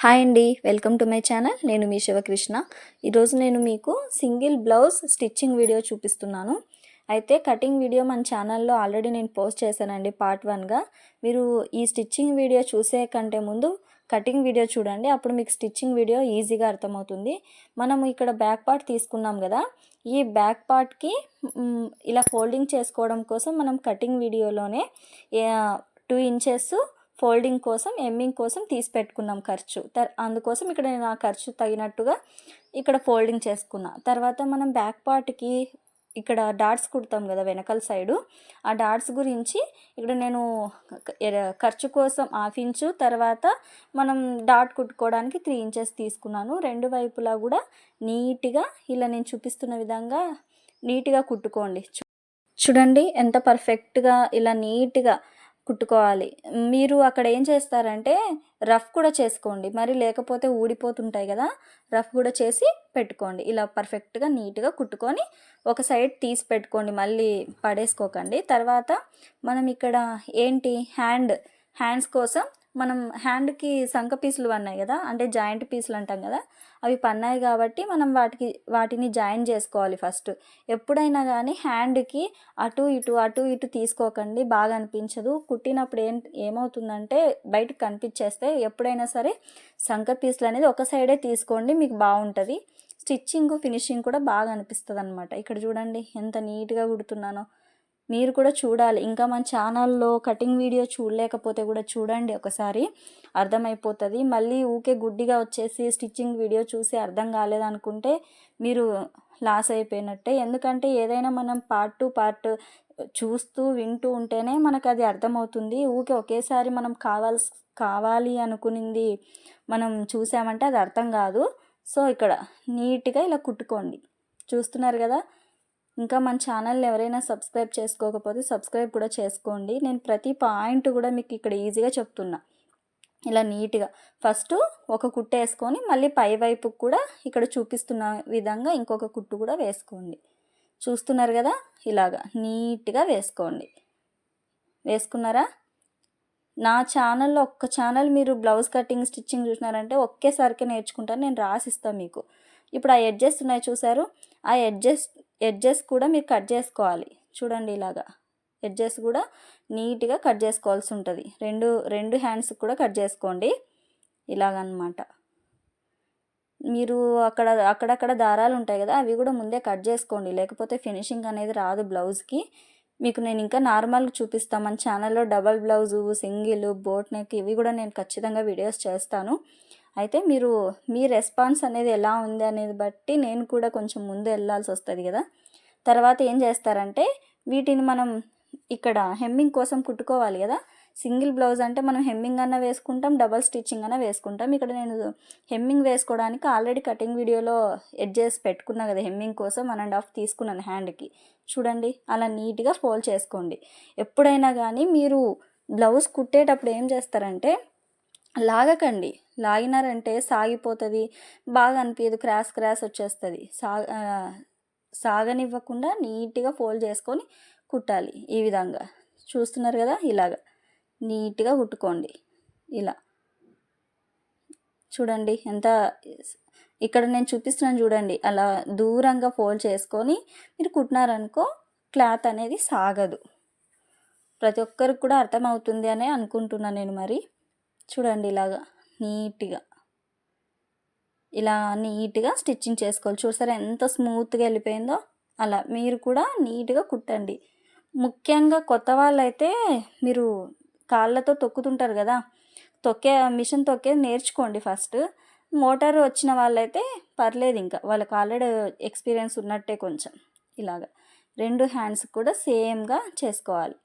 Hi అండి, welcome to my channel. నేను మీ శివకృష్ణ. ఈరోజు నేను మీకు సింగిల్ బ్లౌజ్ స్టిచ్చింగ్ వీడియో చూపిస్తున్నాను. అయితే కటింగ్ వీడియో మన ఛానల్లో ఆల్రెడీ నేను పోస్ట్ చేశానండి పార్ట్ 1గా. మీరు ఈ స్టిచ్చింగ్ వీడియో చూసే కంటే ముందు కటింగ్ వీడియో చూడండి, అప్పుడు మీకు స్టిచ్చింగ్ వీడియో ఈజీగా అర్థమవుతుంది. మనం ఇక్కడ బ్యాక్ పార్ట్ తీసుకున్నాం కదా, ఈ బ్యాక్ పార్ట్కి ఇలా ఫోల్డింగ్ చేసుకోవడం కోసం మనం కటింగ్ వీడియోలోనే 2 ఇంచెస్ ఫోల్డింగ్ కోసం ఎమ్మింగ్ కోసం తీసి పెట్టుకున్నాం ఖర్చు. అందుకోసం ఇక్కడ నేను ఆ ఖర్చు తగినట్టుగా ఇక్కడ ఫోల్డింగ్ చేసుకున్నా. తర్వాత మనం బ్యాక్ పార్ట్కి ఇక్కడ డాట్స్ కుడతాం కదా వెనకాల సైడు, ఆ డాట్స్ గురించి ఇక్కడ నేను ఖర్చు కోసం 1/2 ఇంచు, తర్వాత మనం డాట్ కుట్టుకోవడానికి 3 ఇంచెస్ తీసుకున్నాను. రెండు వైపులా కూడా నీట్గా ఇలా నేను చూపిస్తున్న విధంగా నీట్గా కుట్టుకోండి. చూడండి ఎంత పర్ఫెక్ట్గా ఇలా నీట్గా కుట్టుకోవాలి. మీరు అక్కడ ఏం చేస్తారంటే రఫ్ కూడా చేసుకోండి, మరి లేకపోతే ఊడిపోతుంటాయి కదా, రఫ్ కూడా చేసి పెట్టుకోండి. ఇలా పర్ఫెక్ట్గా నీట్గా కుట్టుకొని ఒక సైడ్ తీసి పెట్టుకోండి, మళ్ళీ పడేసుకోకండి. తర్వాత మనం ఇక్కడ ఏంటి హ్యాండ్స్ కోసం మనం హ్యాండ్కి సంక పీసులు పన్నాయి కదా, అంటే జాయింట్ పీసులు అంటాం కదా, అవి పన్నాయి కాబట్టి మనం వాటిని జాయిన్ చేసుకోవాలి ఫస్ట్. ఎప్పుడైనా కానీ హ్యాండ్కి అటు ఇటు తీసుకోకండి, బాగా అనిపించదు. కుట్టినప్పుడు ఏమవుతుందంటే బయటకు కనిపించేస్తే ఎప్పుడైనా సరే సంక పీసులు అనేది ఒక సైడే తీసుకోండి, మీకు బాగుంటుంది. స్టిచ్చింగ్ ఫినిషింగ్ కూడా బాగా అనిపిస్తుంది అనమాట. ఇక్కడ చూడండి ఎంత నీట్గా కుడుతున్నానో. మీరు కూడా చూడాలి. ఇంకా మన ఛానల్లో కటింగ్ వీడియో చూడలేకపోతే కూడా చూడండి, ఒకసారి అర్థమైపోతుంది. మళ్ళీ ఊకే గుడ్డిగా వచ్చేసి స్టిచ్చింగ్ వీడియో చూసి అర్థం కాలేదనుకుంటే మీరు లాస్ అయిపోయినట్టే. ఎందుకంటే ఏదైనా మనం పార్ట్ చూస్తూ వింటూ ఉంటేనే మనకు అది అర్థమవుతుంది. ఊకే ఒకేసారి మనం కావాలి అనుకునింది మనం చూసామంటే అది అర్థం కాదు. సో ఇక్కడ నీట్గా ఇలా కుట్టుకోండి. చూస్తున్నారు కదా. ఇంకా మన ఛానల్ని ఎవరైనా సబ్స్క్రైబ్ చేసుకోకపోతే సబ్స్క్రైబ్ కూడా చేసుకోండి. నేను ప్రతి పాయింట్ కూడా మీకు ఇక్కడ ఈజీగా చెప్తున్నా. ఇలా నీట్గా ఫస్ట్ ఒక కుట్టు వేసుకొని మళ్ళీ పై వైపుకు కూడా ఇక్కడ చూపిస్తున్న విధంగా ఇంకొక కుట్టు కూడా వేసుకోండి. చూస్తున్నారు కదా, ఇలాగా నీట్గా వేసుకోండి. వేసుకున్నారా? నా ఛానల్లో ఒక్క ఛానల్ మీరు బ్లౌజ్ కటింగ్ స్టిచ్చింగ్ చూసినారంటే ఒకేసారికి నేర్చుకుంటాను, నేను రాసిస్తాను మీకు. ఇప్పుడు ఆ ఎడ్జెస్ ఉన్నాయి చూసారు, ఆ ఎడ్జెస్ కూడా మీరు కట్ చేసుకోవాలి. చూడండి ఇలాగా ఎడ్జెస్ కూడా నీట్గా కట్ చేసుకోవాల్సి ఉంటుంది. రెండు హ్యాండ్స్ కూడా కట్ చేసుకోండి ఇలాగనమాట. మీరు అక్కడక్కడ దారాలు ఉంటాయి కదా, అవి కూడా ముందే కట్ చేసుకోండి, లేకపోతే ఫినిషింగ్ అనేది రాదు బ్లౌజ్కి. మీకు నేను ఇంకా నార్మల్గా చూపిస్తాను. మన ఛానల్లో double blouse, single, boat neck ఇవి కూడా నేను ఖచ్చితంగా వీడియోస్ చేస్తాను. అయితే మీ రెస్పాన్స్ అనేది ఎలా ఉంది అనేది బట్టి నేను కూడా కొంచెం ముందు వెళ్ళాల్సి వస్తుంది కదా. తర్వాత ఏం చేస్తారంటే వీటిని మనం ఇక్కడ హెమ్మింగ్ కోసం కుట్టుకోవాలి కదా. సింగిల్ బ్లౌజ్ అంటే మనం హెమ్మింగ్ అన్న వేసుకుంటాం, డబల్ స్టిచ్చింగ్ అన్న వేసుకుంటాం. ఇక్కడ నేను హెమ్మింగ్ వేసుకోవడానికి ఆల్రెడీ కటింగ్ వీడియోలో ఎడ్జెస్ పెట్టుకున్నా కదా, హెమ్మింగ్ కోసం 1.5 తీసుకున్నాను హ్యాండ్కి. చూడండి అలా నీట్గా ఫోల్డ్ చేసుకోండి. ఎప్పుడైనా కానీ మీరు బ్లౌజ్ కుట్టేటప్పుడు ఏం చేస్తారంటే లాగకండి. లాగినారంటే సాగిపోతుంది, బాగా అనిపించదు, క్రాస్ వచ్చేస్తుంది. సాగనివ్వకుండా నీట్గా ఫోల్డ్ చేసుకొని కుట్టాలి. ఈ విధంగా చూస్తున్నారు కదా, ఇలాగ నీట్గా కుట్టుకోండి. ఇలా చూడండి ఎంత ఇక్కడ నేను చూపిస్తున్నాను చూడండి, అలా దూరంగా ఫోల్డ్ చేసుకొని మీరు కుట్టినారనుకో క్లాత్ అనేది సాగదు. ప్రతి ఒక్కరికి కూడా అర్థమవుతుంది అని అనుకుంటున్నాను నేను. మరి చూడండి ఇలాగా ఇలా నీట్గా స్టిచ్చింగ్ చేసుకోవాలి. చూసారా ఎంత స్మూత్గా వెళ్ళిపోయిందో. అలా మీరు కూడా నీట్గా కుట్టండి. ముఖ్యంగా కొత్త వాళ్ళైతే మీరు కాళ్ళతో తొక్కుతుంటారు కదా, మిషన్ తొక్కేది నేర్చుకోండి ఫస్ట్. మోటార్ వచ్చిన వాళ్ళైతే పర్లేదు, ఇంకా వాళ్ళకి ఆల్రెడీ ఎక్స్పీరియన్స్ ఉన్నట్టే కొంచెం. ఇలాగా 2 హ్యాండ్స్ కూడా సేమ్గా చేసుకోవాలి.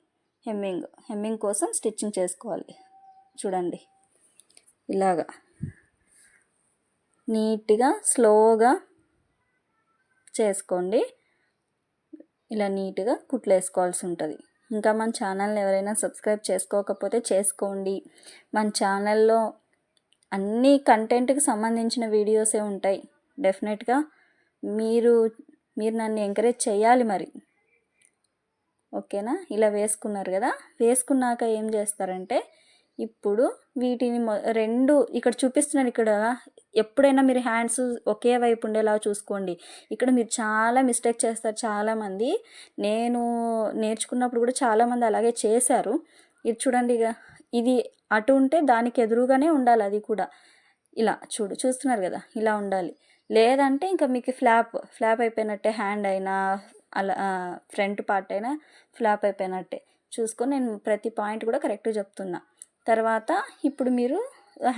హెమ్మింగ్ కోసం స్టిచ్చింగ్ చేసుకోవాలి. చూడండి ఇలాగా నీట్గా స్లోగా చేసుకోండి. ఇలా నీట్గా కుట్లు వేసుకోవాల్సి ఉంటుంది. ఇంకా మన ఛానల్ని ఎవరైనా సబ్స్క్రైబ్ చేసుకోకపోతే చేసుకోండి. మన ఛానల్లో అన్ని కంటెంట్కి సంబంధించిన వీడియోసే ఉంటాయి. డెఫినెట్గా మీరు నన్ను ఎంకరేజ్ చేయాలి మరి. ఓకేనా? ఇలా వేసుకున్నారు కదా, వేసుకున్నాక ఏం చేస్తారంటే ఇప్పుడు వీటిని రెండు ఇక్కడ చూపిస్తున్నాను. ఇక్కడ ఎప్పుడైనా మీరు హ్యాండ్స్ ఒకే వైపు ఉండేలా చూసుకోండి. ఇక్కడ మీరు చాలా మిస్టేక్ చేస్తారు చాలామంది. నేను నేర్చుకున్నప్పుడు కూడా చాలామంది అలాగే చేశారు. ఇది చూడండి, ఇది అటు ఉంటే దానికి ఎదురుగానే ఉండాలి. అది కూడా ఇలా చూస్తున్నారు కదా, ఇలా ఉండాలి. లేదంటే ఇంకా మీకు ఫ్లాప్ అయిపోయినట్టే. హ్యాండ్ అయినా అలా ఫ్రంట్ పార్ట్ అయినా ఫ్లాప్ అయిపోయినట్టే. చూసుకొని నేను ప్రతి పాయింట్ కూడా కరెక్ట్గా చెప్తున్నా. తర్వాత ఇప్పుడు మీరు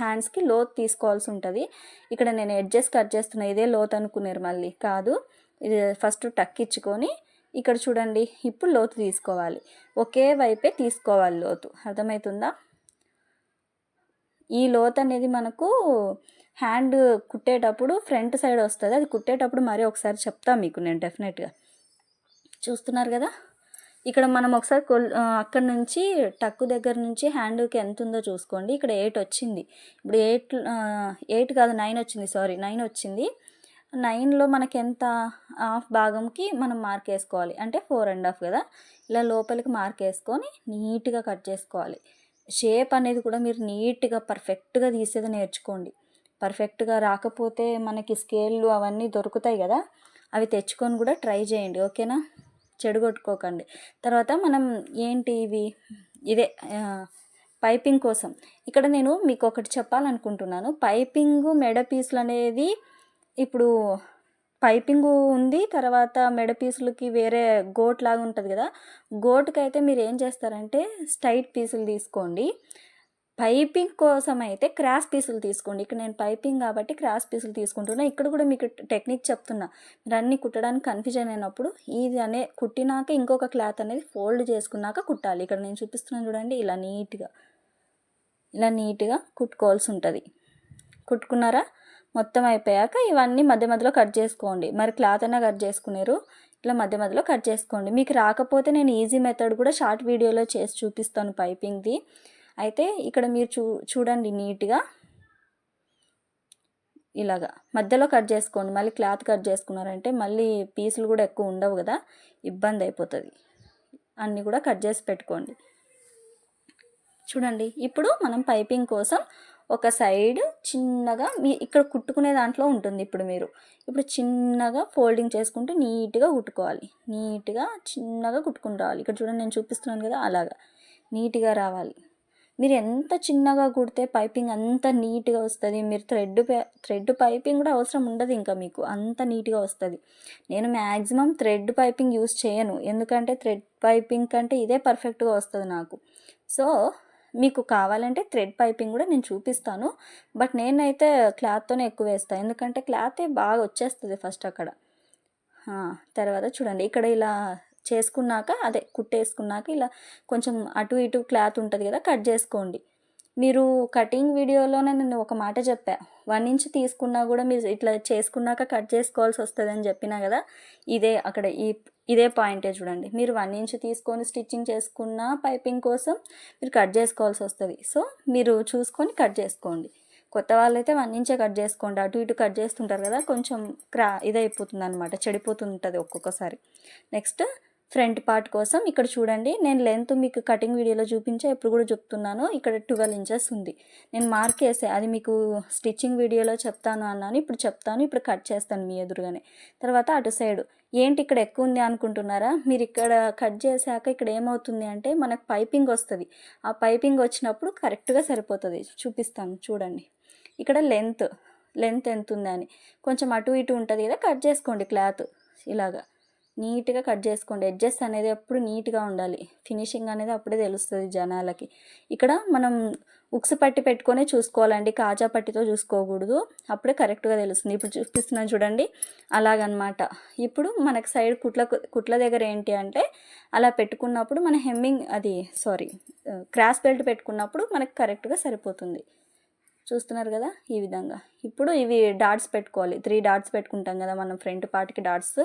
హ్యాండ్స్కి లోత్ తీసుకోవాల్సి ఉంటుంది. ఇక్కడ నేను ఎడ్జెస్ కట్ చేస్తున్నా. ఇదే లోత్ అనుకున్నారు, మళ్ళీ కాదు. ఇది ఫస్ట్ టక్ ఇచ్చుకొని ఇక్కడ చూడండి, ఇప్పుడు లోతు తీసుకోవాలి. ఒకే వైపే తీసుకోవాలి లోతు. అర్థమవుతుందా? ఈ లోత్ అనేది మనకు హ్యాండ్ కుట్టేటప్పుడు ఫ్రంట్ సైడ్ వస్తుంది. అది కుట్టేటప్పుడు మరీ ఒకసారి చెప్తా మీకు నేను డెఫినెట్గా. చూస్తున్నారు కదా, ఇక్కడ మనం ఒకసారి అక్కడ నుంచి టక్కు దగ్గర నుంచి హ్యాండ్కి ఎంత ఉందో చూసుకోండి. ఇక్కడ 8 వచ్చింది. ఇప్పుడు 8 కాదు 9 వచ్చింది, సారీ 9 వచ్చింది. 9లో మనకి ఎంత, హాఫ్ భాగంకి మనం మార్క్ వేసుకోవాలి. అంటే 4.5 కదా. ఇలా లోపలికి మార్క్ వేసుకొని నీట్గా కట్ చేసుకోవాలి. షేప్ అనేది కూడా మీరు నీట్గా పర్ఫెక్ట్గా తీసేది నేర్చుకోండి. పర్ఫెక్ట్గా రాకపోతే మనకి స్కేళ్ళు అవన్నీ దొరుకుతాయి కదా, అవి తెచ్చుకొని కూడా ట్రై చేయండి, ఓకేనా? చెడగొట్టుకోకండి. తర్వాత మనం ఏంటి ఇదే పైపింగ్ కోసం ఇక్కడ నేను మీకు ఒకటి చెప్పాలనుకుంటున్నాను. పైపింగ్ మెడ పీసులు అనేది ఇప్పుడు పైపింగ్ ఉంది, తర్వాత మెడ పీసులకి వేరే గోట్ లాగా ఉంటుంది కదా. గోటుకి అయితే మీరు ఏం చేస్తారంటే స్ట్రైట్ పీసులు తీసుకోండి. పైపింగ్ కోసం అయితే క్రాస్ పీసులు తీసుకోండి. ఇక్కడ నేను పైపింగ్ కాబట్టి క్రాస్ పీసులు తీసుకుంటున్నా. ఇక్కడ కూడా మీకు టెక్నిక్ చెప్తున్నా. మీరు అన్నీ కుట్టడానికి కన్ఫ్యూజన్ అయినప్పుడు ఇది కుట్టినాక ఇంకొక క్లాత్ అనేది ఫోల్డ్ చేసుకున్నాక కుట్టాలి. ఇక్కడ నేను చూపిస్తున్నాను చూడండి, ఇలా నీట్గా కుట్టుకోవాల్సి ఉంటుంది. కుట్టుకున్నారా? మొత్తం అయిపోయాక ఇవన్నీ మధ్య మధ్యలో కట్ చేసుకోండి. మరి క్లాత్ అయినా కట్ చేసుకున్నారు, ఇట్లా మధ్య మధ్యలో కట్ చేసుకోండి. మీకు రాకపోతే నేను ఈజీ మెథడ్ కూడా షార్ట్ వీడియోలో చేసి చూపిస్తాను పైపింగ్ది. అయితే ఇక్కడ మీరు చూడండి, నీట్గా ఇలాగా మధ్యలో కట్ చేసుకోండి. మళ్ళీ క్లాత్ కట్ చేసుకున్నారంటే మళ్ళీ పీసులు కూడా ఎక్కువ ఉండవు కదా, ఇబ్బంది అయిపోతుంది. అన్నీ కూడా కట్ చేసి పెట్టుకోండి. చూడండి, ఇప్పుడు మనం పైపింగ్ కోసం ఒక సైడ్ చిన్నగా ఇక్కడ కుట్టుకునే దాంట్లో ఉంటుంది. ఇప్పుడు చిన్నగా ఫోల్డింగ్ చేసుకుంటూ నీట్గా కుట్టుకోవాలి. నీట్గా చిన్నగా కుట్టుకుని రావాలి. ఇక్కడ చూడండి, నేను చూపిస్తున్నాను కదా, అలాగా నీట్గా రావాలి. మీరు ఎంత చిన్నగా కుడితే పైపింగ్ అంత నీట్గా వస్తుంది. మీరు థ్రెడ్ పైపింగ్ కూడా అవసరం ఉండదు, ఇంకా మీకు అంత నీట్గా వస్తుంది. నేను మ్యాక్సిమం థ్రెడ్ పైపింగ్ యూస్ చేయను, ఎందుకంటే థ్రెడ్ పైపింగ్ కంటే ఇదే పర్ఫెక్ట్గా వస్తుంది నాకు. సో మీకు కావాలంటే థ్రెడ్ పైపింగ్ కూడా నేను చూపిస్తాను. బట్ నేనైతే క్లాత్తోనే ఎక్కువ వేస్తాను, ఎందుకంటే క్లాతే బాగా వచ్చేస్తుంది ఫస్ట్ అక్కడ. తర్వాత చూడండి, ఇక్కడ ఇలా చేసుకున్నాక కుట్టేసుకున్నాక ఇలా కొంచెం అటు ఇటు క్లాత్ ఉంటుంది కదా, కట్ చేసుకోండి. మీరు కటింగ్ వీడియోలోనే నేను ఒక మాట చెప్పా, 1 ఇంచ్ తీసుకున్నా కూడా మీరు ఇట్లా చేసుకున్నాక కట్ చేసుకోవాల్సి వస్తుంది అని చెప్పినా కదా. ఇదే పాయింటే చూడండి. మీరు 1 ఇంచ్ తీసుకొని స్టిచ్చింగ్ చేసుకున్న పైపింగ్ కోసం మీరు కట్ చేసుకోవాల్సి వస్తుంది. సో మీరు చూసుకొని కట్ చేసుకోండి. కొత్త వాళ్ళైతే 1 ఇంచే కట్ చేసుకోండి. అటు ఇటు కట్ చేస్తుంటారు కదా, కొంచెం ఇదైపోతుంది అనమాట, చెడిపోతుంటుంది ఒక్కొక్కసారి. నెక్స్ట్ ఫ్రంట్ పార్ట్ కోసం ఇక్కడ చూడండి, నేను లెంత్ మీకు కటింగ్ వీడియోలో చూపించా, ఎప్పుడు కూడా చెప్తున్నాను. ఇక్కడ 12 ఇంచెస్ ఉంది. నేను మార్క్ వేసే, అది మీకు స్టిచ్చింగ్ వీడియోలో చెప్తాను అన్నాను, ఇప్పుడు చెప్తాను. ఇప్పుడు కట్ చేస్తాను మీ ఎదురుగానే. తర్వాత అటు సైడు ఏంటి ఇక్కడ ఎక్కువ ఉంది అనుకుంటున్నారా? మీరు ఇక్కడ కట్ చేశాక ఇక్కడ ఏమవుతుంది అంటే మనకు పైపింగ్ వస్తుంది. ఆ పైపింగ్ వచ్చినప్పుడు కరెక్ట్గా సరిపోతుంది. చూపిస్తాను చూడండి. ఇక్కడ లెంత్ ఎంత ఉందని కొంచెం అటు ఇటు ఉంటుంది కదా, కట్ చేసుకోండి. క్లాత్ ఇలాగా నీట్గా కట్ చేసుకోండి. ఎడ్జెస్ అనేది ఎప్పుడు నీట్గా ఉండాలి. ఫినిషింగ్ అనేది అప్పుడే తెలుస్తుంది జనాలకి. ఇక్కడ మనం ఉక్స్ పట్టి పెట్టుకొని చూసుకోవాలండి, కాజా పట్టితో చూసుకోకూడదు, అప్పుడే కరెక్ట్గా తెలుస్తుంది. ఇప్పుడు చూపిస్తున్నాను చూడండి, అలాగనమాట. ఇప్పుడు మనకు సైడ్ కుట్ల దగ్గర ఏంటి అంటే అలా పెట్టుకున్నప్పుడు మన క్రాస్ బెల్ట్ పెట్టుకున్నప్పుడు మనకు కరెక్ట్గా సరిపోతుంది. చూస్తున్నారు కదా, ఈ విధంగా. ఇప్పుడు ఇవి డాట్స్ పెట్టుకోవాలి. 3 డాట్స్ పెట్టుకుంటాం కదా మనం ఫ్రంట్ పార్ట్కి డాట్స్.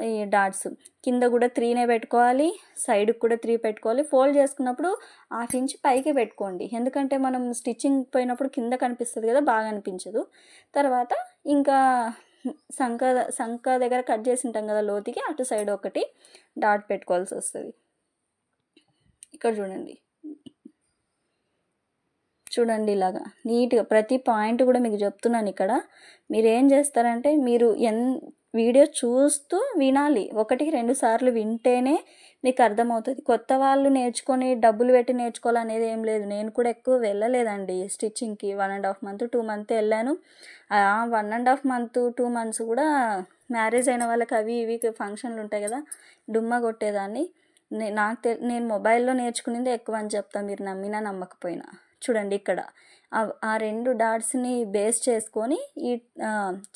ఈ డాట్స్ కింద కూడా 3నే పెట్టుకోవాలి, సైడ్కి కూడా 3 పెట్టుకోవాలి. ఫోల్డ్ చేసుకున్నప్పుడు 1/2 ఇంచ్ పైకి పెట్టుకోండి, ఎందుకంటే మనం స్టిచ్చింగ్ పోయినప్పుడు కింద కనిపిస్తుంది కదా, బాగా అనిపించదు. తర్వాత ఇంకా సంక దగ్గర కట్ చేసి ఉంటాం కదా లోతుకి, అటు సైడ్ ఒకటి డాట్ పెట్టుకోవాల్సి వస్తుంది. ఇక్కడ చూడండి, చూడండి ఇలాగా నీట్గా ప్రతి పాయింట్ కూడా మీకు చెప్తున్నాను ఇక్కడ. మీరు ఏం చేస్తారంటే మీరు వీడియో చూస్తూ వినాలి. 1, 2 సార్లు వింటేనే మీకు అర్థమవుతుంది. కొత్త వాళ్ళు నేర్చుకొని డబ్బులు పెట్టి నేర్చుకోవాలనేది ఏం లేదు. నేను కూడా ఎక్కువ వెళ్ళలేదండి స్టిచ్చింగ్కి. 1.5 మంత్ 2 మంత్ వెళ్ళాను. 1.5 మంత్ 2 మంత్స్ కూడా మ్యారేజ్ అయిన వాళ్ళకి అవి ఇవి ఫంక్షన్లు ఉంటాయి కదా, డుమ్మా కొట్టేదాన్ని. నేను మొబైల్లో నేర్చుకునేది ఎక్కువ అని చెప్తాను, మీరు నమ్మినా నమ్మకపోయినా. చూడండి ఇక్కడ ఆ 2 డాట్స్ని బేస్ చేసుకొని ఈ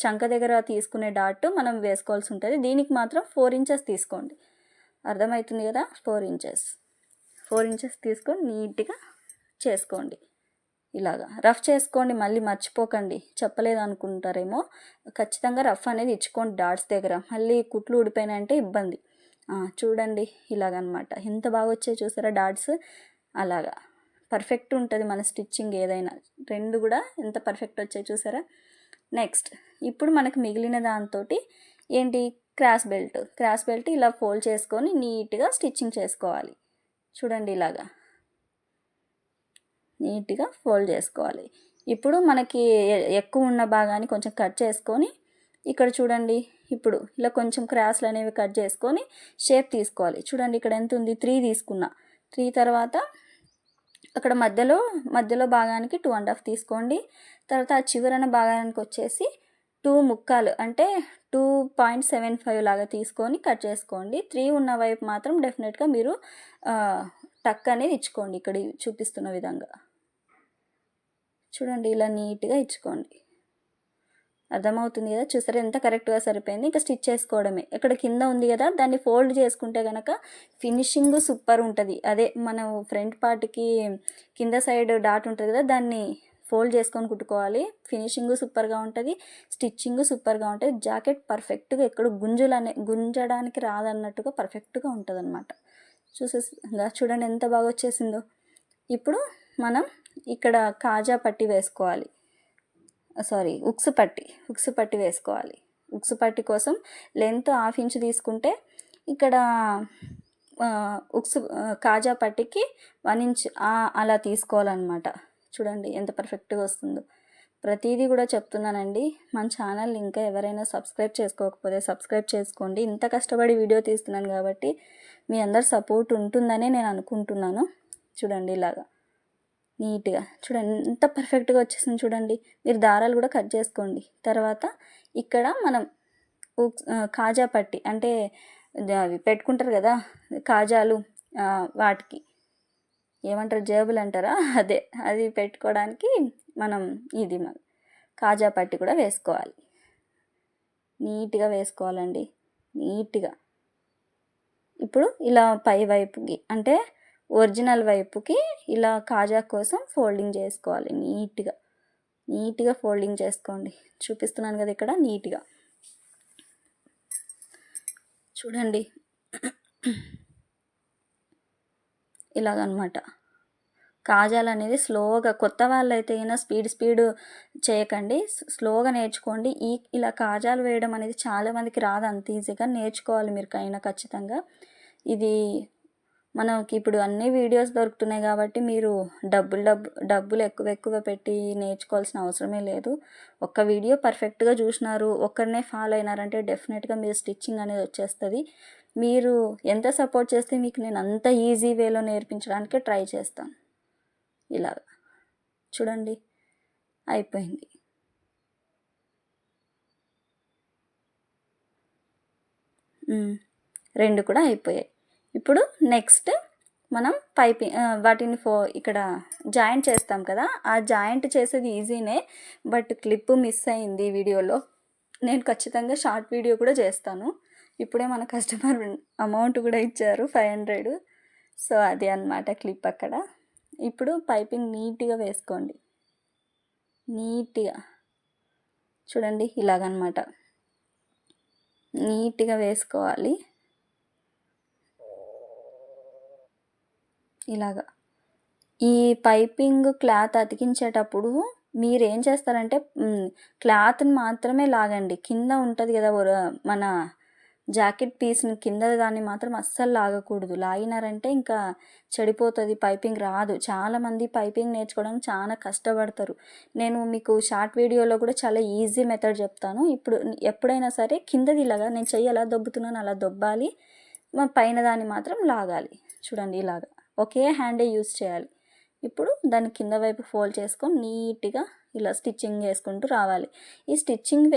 చంక దగ్గర తీసుకునే డాట్ మనం వేసుకోవాల్సి ఉంటుంది. దీనికి మాత్రం 4 ఇంచెస్ తీసుకోండి. అర్థమవుతుంది కదా, 4 ఇంచెస్ తీసుకొని నీట్గా చేసుకోండి. ఇలాగా రఫ్ చేసుకోండి, మళ్ళీ మర్చిపోకండి. చెప్పలేదు అనుకుంటారేమో, ఖచ్చితంగా రఫ్ అనేది ఇచ్చుకోండి డాట్స్ దగ్గర. మళ్ళీ కుట్లు ఊడిపోయినాయంటే ఇబ్బంది. చూడండి ఇలాగనమాట. ఎంత బాగా వచ్చాయి చూసారా డాట్స్. అలాగా పర్ఫెక్ట్ ఉంటుంది మన స్టిచ్చింగ్ ఏదైనా. 2 కూడా ఎంత పర్ఫెక్ట్ వచ్చాయి చూసారా. నెక్స్ట్ ఇప్పుడు మనకు మిగిలిన దాంతో ఏంటి, క్రాస్ బెల్ట్ ఇలా ఫోల్డ్ చేసుకొని నీట్గా స్టిచ్చింగ్ చేసుకోవాలి. చూడండి ఇలాగా నీట్గా ఫోల్డ్ చేసుకోవాలి. ఇప్పుడు మనకి ఎక్కువ ఉన్న భాగాన్ని కొంచెం కట్ చేసుకొని ఇక్కడ చూడండి, ఇప్పుడు ఇలా కొంచెం క్రాస్లు అనేవి కట్ చేసుకొని షేప్ తీసుకోవాలి. చూడండి ఇక్కడ ఎంత ఉంది, 3 తీసుకున్నా. 3 తర్వాత అక్కడ మధ్యలో భాగానికి 2.5 తీసుకోండి. తర్వాత ఆ చివరన భాగానికి వచ్చేసి 2 ముక్కాలు అంటే 2.75 లాగా తీసుకొని కట్ చేసుకోండి. 3 ఉన్న వైపు మాత్రం డెఫినెట్గా మీరు టక్ అనేది ఇచ్చుకోండి. ఇక్కడ చూపిస్తున్న విధంగా చూడండి, ఇలా నీట్గా ఇచ్చుకోండి. అర్థమవుతుంది కదా, చూసారా ఎంత కరెక్ట్గా సరిపోయింది. ఇంకా స్టిచ్ చేసుకోవడమే. ఇక్కడ కింద ఉంది కదా, దాన్ని ఫోల్డ్ చేసుకుంటే కనుక ఫినిషింగ్ సూపర్ ఉంటుంది. అదే మనం ఫ్రంట్ పార్ట్కి కింద సైడ్ డాట్ ఉంటుంది కదా, దాన్ని ఫోల్డ్ చేసుకొని కుట్టుకోవాలి. ఫినిషింగ్ సూపర్గా ఉంటుంది, స్టిచ్చింగ్ సూపర్గా ఉంటుంది. జాకెట్ పర్ఫెక్ట్గా ఎక్కడ గుంజడానికి రాదన్నట్టుగా పర్ఫెక్ట్గా ఉంటుంది అనమాట. చూడండి ఎంత బాగా వచ్చేసిందో. ఇప్పుడు మనం ఇక్కడ కాజా పట్టి వేసుకోవాలి, ఉక్సు పట్టి వేసుకోవాలి. ఉక్సు పట్టి కోసం లెంత్ 1/2 ఇంచ్ తీసుకుంటే ఇక్కడ కాజా పట్టికి 1 ఇంచ్ అలా తీసుకోవాలన్నమాట. చూడండి ఎంత పర్ఫెక్ట్గా వస్తుందో. ప్రతిదీ కూడా చెప్తున్నానండి. మన ఛానల్ ఇంకా ఎవరైనా సబ్స్క్రైబ్ చేసుకోకపోతే సబ్స్క్రైబ్ చేసుకోండి. ఇంత కష్టపడి వీడియో తీస్తున్నాను కాబట్టి మీ అందరి సపోర్ట్ ఉంటుందనే నేను అనుకుంటున్నాను. చూడండి ఇలాగా నీట్గా చూడండి ఎంత పర్ఫెక్ట్గా వచ్చేసింది. చూడండి మీరు దారాలు కూడా కట్ చేసుకోండి. తర్వాత ఇక్కడ మనం కాజా పట్టి అంటే అవి పెట్టుకుంటారు కదా కాజాలు, వాటికి ఏమంటారు, జేబులు అంటారా, అది పెట్టుకోవడానికి మనం కాజా పట్టి కూడా వేసుకోవాలి. నీట్గా వేసుకోవాలండి, నీట్గా. ఇప్పుడు ఇలా పై వైపుకి అంటే ఒరిజినల్ వైపుకి ఇలా కాజా కోసం ఫోల్డింగ్ చేసుకోవాలి. నీట్గా ఫోల్డింగ్ చేసుకోండి. చూపిస్తున్నాను కదా ఇక్కడ నీట్గా చూడండి ఇలాగనమాట. కాజాలు అనేది స్లోగా, కొత్త వాళ్ళు అయితే అయినా స్పీడ్ చేయకండి, స్లోగా నేర్చుకోండి. ఇలా కాజాలు వేయడం అనేది చాలామందికి రాదు అంత ఈజీగా. నేర్చుకోవాలి మీరు ఖచ్చితంగా. ఇది మనకి ఇప్పుడు అన్ని వీడియోస్ దొరుకుతున్నాయి కాబట్టి మీరు డబ్బులు ఎక్కువ పెట్టి నేర్చుకోవాల్సిన అవసరమే లేదు. ఒక్క వీడియో పర్ఫెక్ట్గా చూసినారు, ఒక్కరినే ఫాలో అయినారంటే డెఫినెట్గా మీరు స్టిచ్చింగ్ అనేది వచ్చేస్తుంది. మీరు ఎంత సపోర్ట్ చేస్తే మీకు నేను అంత ఈజీ వేలో నేర్పించడానికి ట్రై చేస్తాను. ఇలా చూడండి అయిపోయింది. రెండు కూడా అయిపోయాయి. ఇప్పుడు నెక్స్ట్ మనం వాటిని ఇక్కడ జాయింట్ చేస్తాం కదా, ఆ జాయింట్ చేసేది ఈజీనే, బట్ క్లిప్ మిస్ అయింది వీడియోలో. నేను ఖచ్చితంగా షార్ట్ వీడియో కూడా చేస్తాను. ఇప్పుడే మన కస్టమర్ అమౌంట్ కూడా ఇచ్చారు 500. సో అది అన్నమాట క్లిప్ అక్కడ. ఇప్పుడు పైపింగ్ నీట్గా వేసుకోండి. నీట్గా చూడండి ఇలాగనమాట నీట్గా వేసుకోవాలి. ఇలాగా ఈ పైపింగ్ క్లాత్ అతికించేటప్పుడు మీరు ఏం చేస్తారంటే క్లాత్ని మాత్రమే లాగండి. కింద ఉంటుంది కదా మన జాకెట్ పీస్ని కింద దాన్ని మాత్రం అస్సలు లాగకూడదు. లాగినారంటే ఇంకా చెడిపోతుంది, పైపింగ్ రాదు. చాలామంది పైపింగ్ నేర్చుకోవడానికి చాలా కష్టపడతారు. నేను మీకు షార్ట్ వీడియోలో కూడా చాలా ఈజీ మెథడ్ చెప్తాను. ఇప్పుడు ఎప్పుడైనా సరే కిందది ఇలాగా నేను చెయ్యి ఎలా దొబ్బుతున్నాను అలా దొబ్బాలి, పైన దాన్ని మాత్రం లాగాలి. చూడండి ఇలాగా ఒకే హ్యాండే యూస్ చేయాలి. ఇప్పుడు దాన్ని కింద వైపు ఫోల్డ్ చేసుకొని నీట్గా ఇలా స్టిచ్చింగ్ వేసుకుంటూ రావాలి. ఈ స్టిచ్చింగ్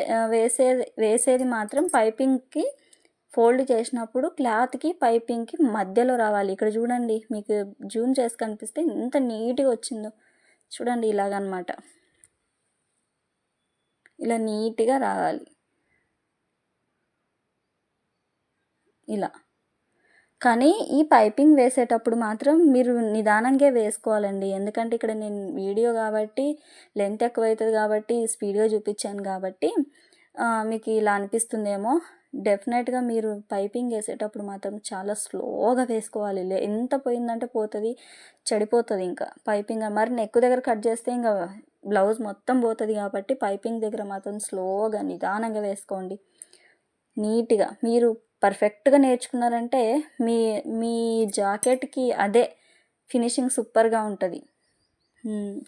వేసేది మాత్రం పైపింగ్కి ఫోల్డ్ చేసినప్పుడు క్లాత్కి పైపింగ్కి మధ్యలో రావాలి. ఇక్కడ చూడండి, మీకు జూమ్ చేసి కనిపిస్తే ఎంత నీట్గా వచ్చిందో చూడండి. ఇలాగనమాట ఇలా నీట్గా రావాలి ఇలా. కానీ ఈ పైపింగ్ వేసేటప్పుడు మాత్రం మీరు నిదానంగా వేసుకోవాలండి. ఎందుకంటే ఇక్కడ నేను వీడియో కాబట్టి లెంత్ ఎక్కువవుతుంది కాబట్టి స్పీడ్గా చూపించాను కాబట్టి మీకు ఇలా అనిపిస్తుందేమో. డెఫినెట్గా మీరు పైపింగ్ వేసేటప్పుడు మాత్రం చాలా స్లోగా వేసుకోవాలి. ఎంత పోయిందంటే పోతుంది, చెడిపోతుంది ఇంకా పైపింగ్. మరి నెక్ దగ్గర కట్ చేస్తే ఇంకా బ్లౌజ్ మొత్తం పోతుంది కాబట్టి పైపింగ్ దగ్గర మాత్రం స్లోగా నిదానంగా వేసుకోండి. నీట్గా మీరు పర్ఫెక్ట్గా నేర్చుకున్నారంటే మీ మీ జాకెట్కి అదే ఫినిషింగ్ సూపర్గా ఉంటుంది.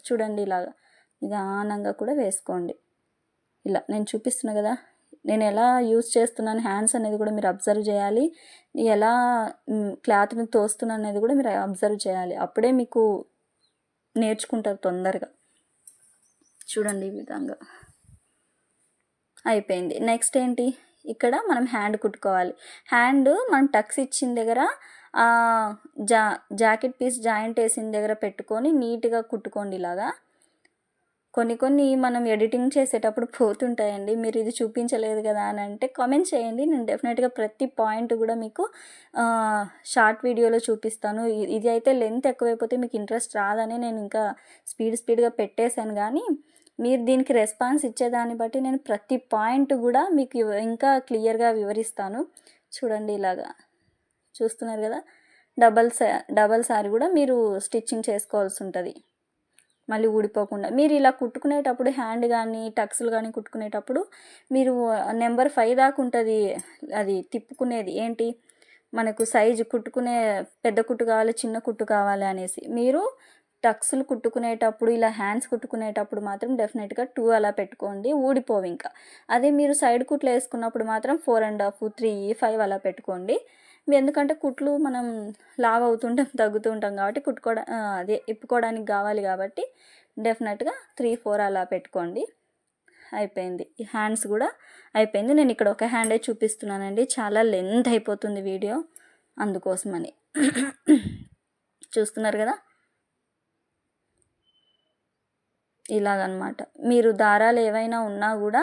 చూడండి ఇలాగా నిదానంగా కూడా వేసుకోండి. ఇలా నేను చూపిస్తున్నా కదా, నేను ఎలా యూస్ చేస్తున్నాను హ్యాండ్స్ అనేది కూడా మీరు అబ్జర్వ్ చేయాలి. ఎలా క్లాత్ని తోస్తున్నాను అనేది కూడా మీరు అబ్జర్వ్ చేయాలి. అప్పుడే మీకు నేర్చుకుంటారు తొందరగా. చూడండి ఈ విధంగా అయిపోయింది. నెక్స్ట్ ఏంటి, ఇక్కడ మనం హ్యాండ్ కుట్టుకోవాలి. హ్యాండ్ మనం టక్స్ ఇచ్చిన దగ్గర జాకెట్ పీస్ జాయింట్ వేసిన దగ్గర పెట్టుకొని నీట్గా కుట్టుకోండి. ఇలాగా కొన్ని మనం ఎడిటింగ్ చేసేటప్పుడు పోతుంటాయండి. మీరు ఇది చూపించలేదు కదా అని అంటే కామెంట్ చేయండి. నేను డెఫినెట్గా ప్రతి పాయింట్ కూడా మీకు షార్ట్ వీడియోలో చూపిస్తాను. ఇది అయితే లెంత్ ఎక్కువైపోతే మీకు ఇంట్రెస్ట్ రాదని నేను ఇంకా స్పీడ్గా పెట్టేశాను. కానీ మీరు దీనికి రెస్పాన్స్ ఇచ్చేదాన్ని బట్టి నేను ప్రతి పాయింట్ కూడా మీకు ఇంకా క్లియర్గా వివరిస్తాను. చూడండి ఇలాగా చూస్తున్నారు కదా, డబల్ సారీ కూడా మీరు స్టిచ్చింగ్ చేసుకోవాల్సి ఉంటుంది మళ్ళీ ఊడిపోకుండా. మీరు ఇలా కుట్టుకునేటప్పుడు హ్యాండ్ కానీ టక్స్లు కానీ కుట్టుకునేటప్పుడు మీరు నెంబర్ 5 దాకా ఉంటుంది అది తిప్పుకునేది. ఏంటి, మనకు సైజు కుట్టుకునే పెద్ద కుట్టు కావాలి చిన్న కుట్టు కావాలి అనేసి. మీరు టక్స్లు కుట్టుకునేటప్పుడు ఇలా హ్యాండ్స్ కుట్టుకునేటప్పుడు మాత్రం డెఫినెట్గా 2 అలా పెట్టుకోండి, ఊడిపోవు ఇంకా. అదే మీరు సైడ్ కుట్లు వేసుకున్నప్పుడు మాత్రం 4.5, 3, 5 అలా పెట్టుకోండి. ఎందుకంటే కుట్లు మనం లావ్ అవుతుంటాం తగ్గుతూ ఉంటాం కాబట్టి అదే ఇప్పుకోవడానికి కావాలి కాబట్టి డెఫినెట్గా 3, 4 అలా పెట్టుకోండి. అయిపోయింది. ఈ హ్యాండ్స్ కూడా అయిపోయింది. నేను ఇక్కడ ఒక హ్యాండే చూపిస్తున్నానండి, చాలా లెంత్ అయిపోతుంది వీడియో, అందుకోసమని. చూస్తున్నారు కదా ఇలాగనమాట. మీరు దారాలు ఏవైనా ఉన్నా కూడా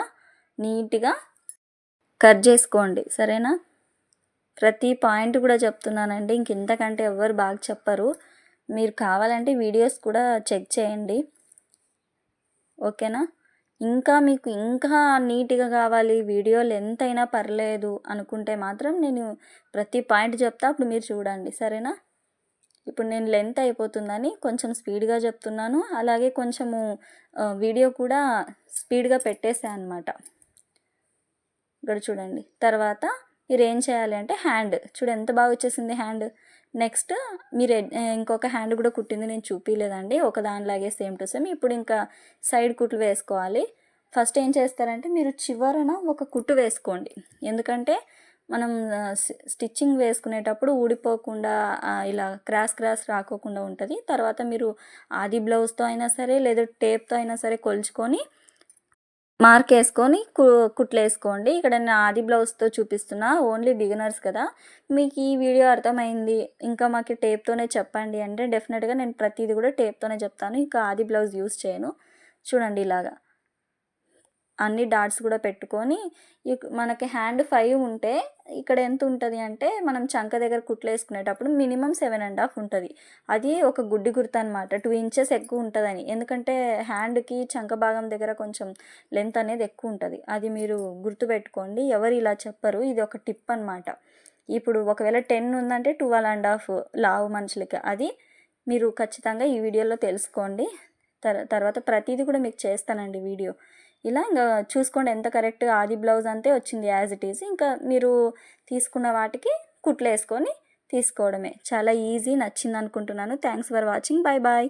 నీట్గా కట్ చేసుకోండి, సరేనా. ప్రతి పాయింట్ కూడా చెప్తున్నానండి, ఇంతకంటే ఎవరు బాగా చెప్పరు. మీరు కావాలంటే వీడియోస్ కూడా చెక్ చేయండి, ఓకేనా. ఇంకా మీకు ఇంకా నీట్గా కావాలి, వీడియో లెంత్ అయినా పర్లేదు అనుకుంటే మాత్రం నేను ప్రతి పాయింట్ చెప్తా, అప్పుడు మీరు చూడండి, సరేనా. ఇప్పుడు నేను లెంత్ అయిపోతుందని కొంచెం స్పీడ్గా చెప్తున్నాను, అలాగే కొంచెము వీడియో కూడా స్పీడ్గా పెట్టేసాను అనమాట. ఇక్కడ చూడండి. తర్వాత మీరు ఏం చేయాలి అంటే హ్యాండ్ చూడు ఎంత బాగా వచ్చేసింది హ్యాండ్. నెక్స్ట్ మీరు ఇంకొక హ్యాండ్ కూడా కుట్టింది నేను చూపించలేదండి, ఒక దానిలాగే సేమ్ టు సేమ్. ఇప్పుడు ఇంకా సైడ్ కుట్లు వేసుకోవాలి. ఫస్ట్ ఏం చేస్తారంటే మీరు చివరన ఒక కుట్టు వేసుకోండి, ఎందుకంటే మనం స్టిచ్చింగ్ వేసుకునేటప్పుడు ఊడిపోకుండా ఇలా క్రాస్ రాకోకుండా ఉంటుంది. తర్వాత మీరు ఆది బ్లౌజ్తో అయినా సరే లేదా టేప్తో అయినా సరే కొలుచుకొని మార్క్ వేసుకొని కుట్లు వేసుకోండి. ఇక్కడ నేను ఆది బ్లౌజ్తో చూపిస్తున్నా, ఓన్లీ బిగినర్స్ కదా. మీకు ఈ వీడియో అర్థమైంది, ఇంకా మాకు టేప్తోనే చెప్పండి అంటే డెఫినెట్గా నేను ప్రతిదీ కూడా టేప్తోనే చెప్తాను, ఇంకా ఆది బ్లౌజ్ యూస్ చేయను. చూడండి ఇలాగా అన్ని డాట్స్ కూడా పెట్టుకొని మనకి హ్యాండ్ 5 ఉంటే ఇక్కడ ఎంత ఉంటుంది అంటే మనం చంక దగ్గర కుట్లు వేసుకునేటప్పుడు మినిమం 7.5 ఉంటుంది. అది ఒక గుడ్డి గుర్తు అనమాట, 2 ఇంచెస్ ఎక్కువ ఉంటుందని. ఎందుకంటే హ్యాండ్కి చంక భాగం దగ్గర కొంచెం లెంత్ అనేది ఎక్కువ ఉంటుంది, అది మీరు గుర్తుపెట్టుకోండి. ఎవరు ఇలా చెప్పరు, ఇది ఒక టిప్ అనమాట. ఇప్పుడు ఒకవేళ 10 ఉందంటే 12.5 లావు మనుషులకి, అది మీరు ఖచ్చితంగా ఈ వీడియోలో తెలుసుకోండి. తర్వాత ప్రతిదీ కూడా మీకు చేస్తానండి వీడియో. ఇలా ఇంకా చూసుకోండి ఎంత కరెక్ట్గా ఆది బ్లౌజ్ అంతే వచ్చింది యాజ్ ఇట్ ఈజ్. ఇంకా మీరు తీసుకున్న వాటికి కుట్లు వేసుకొని తీసుకోవడమే. చాలా ఈజీ, నచ్చింది అనుకుంటున్నాను. Thanks for watching. Bye bye.